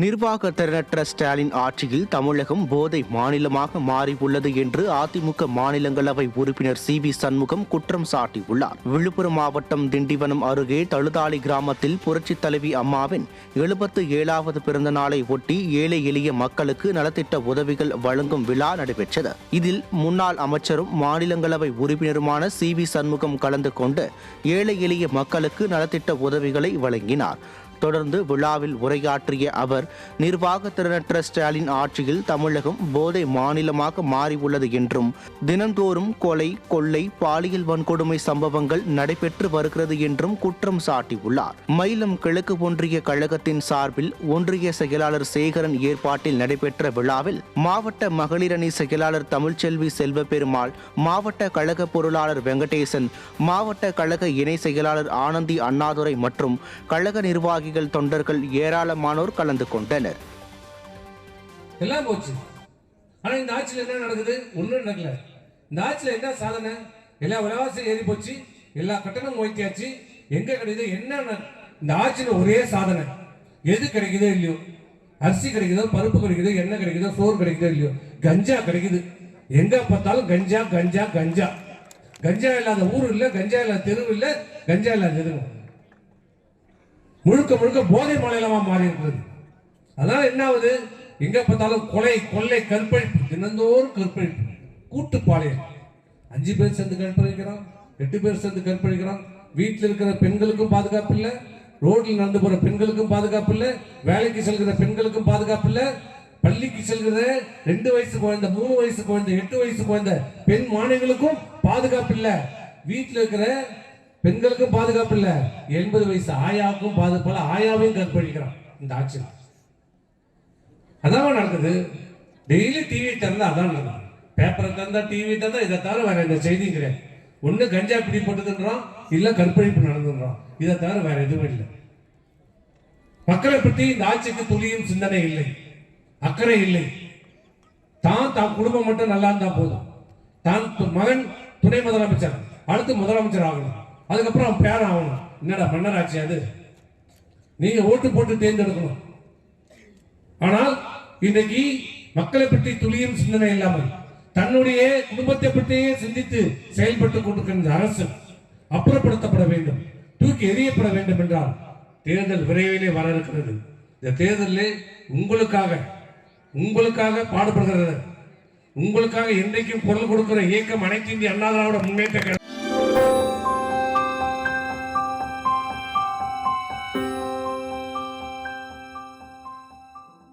நிர்வாக திறனற்ற ஸ்டாலின் ஆட்சியில் தமிழகம் போதை மாநிலமாக மாறியுள்ளது என்று அதிமுக மாநிலங்களவை உறுப்பினர் சி.வி. சண்முகம் குற்றம் சாட்டியுள்ளார். விழுப்புரம் மாவட்டம் திண்டிவனம் அருகே தழுதாளி கிராமத்தில் புரட்சித் தலைவி அம்மாவின் 77வது பிறந்த நாளை ஒட்டி ஏழை எளிய மக்களுக்கு நலத்திட்ட உதவிகள் வழங்கும் விழா நடைபெற்றது. இதில் முன்னாள் அமைச்சரும் மாநிலங்களவை உறுப்பினருமான சி.வி. சண்முகம் கலந்து கொண்டு ஏழை எளிய மக்களுக்கு நலத்திட்ட உதவிகளை வழங்கினார். தொடர்ந்து விழாவில் உரையாற்றிய அவர், நிர்வாக திறனற்ற ஸ்டாலின் ஆட்சியில் தமிழகம் போதை மாநிலமாக மாறியுள்ளது என்றும், தினந்தோறும் கொலை, கொள்ளை, பாலியல் வன்கொடுமை சம்பவங்கள் நடைபெற்று வருகிறது என்றும் குற்றம் சாட்டியுள்ளார். மயிலம் கிழக்கு ஒன்றிய கழகத்தின் சார்பில் ஒன்றிய செயலாளர் சேகரன் ஏற்பாட்டில் நடைபெற்ற விழாவில் மாவட்ட மகளிரணி செயலாளர் தமிழ்ச்செல்வி செல்வபெருமாள், மாவட்ட கழக பொருளாளர் வெங்கடேசன், மாவட்ட கழக இணை செயலாளர் ஆனந்தி அண்ணாதுரை மற்றும் கழக நிர்வாகி தொண்டர்கள் ஏராளமானோர் கலந்து கொண்டனர். எல்லாம் போச்சு. ஆனா இந்த ஆட்சியில் என்ன நடக்குது? ஒண்ணும் நடக்கல. இந்த ஆட்சியில் என்ன சாதனை? எல்லா விலைவாசி ஏறி போச்சு, எல்லா கட்டணம் உயர்த்தியாச்சு. எங்க கிடைக்குது? என்ன இந்த ஆட்சியில் ஒரே சாதனை? எது கிடைக்குதோ இல்லையோ, அரிசி கிடைக்குதோ, பருப்பு கிடைக்குதோ, எண்ணெய் கிடைக்குதோ, சோறு கிடைக்குதோ இல்லையோ, கஞ்சா கிடைக்குது. எங்க பார்த்தாலும் கஞ்சா கஞ்சா கஞ்சா. கஞ்சா இல்லாத ஊர் இல்ல, கஞ்சா இல்லாத தெரு இல்ல, கஞ்சா இல்லாத தெரு முழுக்க முழுக்க போதை மாநிலமா மாறி இருக்கிறது. அதனால என்ன ஆகுது? எங்க பார்த்தாலும் கொலை, கொள்ளை, கற்பழிப்பு, தினந்தோறும் கற்பழிப்பு, கூட்டுப்பாளையம். 5 பேர் சேர்ந்து கற்பழிக்கிறோம், 8 பேர் சேர்ந்து கற்பழிக்கிறோம். வீட்டில் இருக்கிற பெண்களுக்கும் பாதுகாப்பு இல்லை, ரோட்டில் நடந்து போற பெண்களுக்கும் பாதுகாப்பு இல்லை, வேலைக்கு செல்கிற பெண்களுக்கும் பாதுகாப்பு இல்லை, பள்ளிக்கு செல்கிற 2 வயசு குழந்தை, 3 வயசு குழந்தை, 8 வயசு குழந்தை பெண் மாணவிகளுக்கும் பாதுகாப்பு இல்லை. வீட்டில் இருக்கிற பெண்களுக்கும் பாதுகாப்பு இல்ல, 80 வயசு ஆயாவுக்கும் பாதுகாப்பு, ஆயாவையும் கற்பழிக்கிறான் இந்த ஆட்சியில். அதான் நடக்குது. டெய்லி டிவி திறந்தா அதான் நடக்குது. பேப்பரை திறந்தா, டிவி திறந்தா, இதை தவிர வேற எந்த செய்தியும் கிடையாது. ஒண்ணு கஞ்சா பிடிப்பட்டதுன்றான், இல்ல கற்பழிப்பு நடந்துன்றான். இதை தவிர வேற எதுவும் இல்லை. மக்களை பற்றி இந்த ஆட்சிக்கு துளியும் சிந்தனை இல்லை, அக்கறை இல்லை. தான் குடும்பம் மட்டும் நல்லா இருந்தா போதும். தான் மகன் துணை முதலமைச்சர், அடுத்து முதலமைச்சர் ஆகணும், அதுக்கப்புறம் அவன் பேர் ஆகணும். என்னடா மன்னராட்சி அது? நீங்க ஓட்டு போட்டு தேர்ந்தெடுக்கணும். ஆனால் இன்றைக்கு மக்களை பற்றி துளியும் சிந்தனை இல்லாமல் தன்னுடைய குடும்பத்தை பற்றியே சிந்தித்து செயல்பட்டு கொண்டிருக்கின்ற அரசு அப்புறப்படுத்தப்பட வேண்டும், தூக்கி எறியப்பட வேண்டும் என்றால் தேர்தல் விரைவிலே வர இருக்கிறது. இந்த தேர்தலில் உங்களுக்காக பாடுபடுகிறது, உங்களுக்காக என்றைக்கும் குரல் கொடுக்கிற இயக்கம் அனைத்து இந்திய அண்ணா திராவிட முன்னேற்ற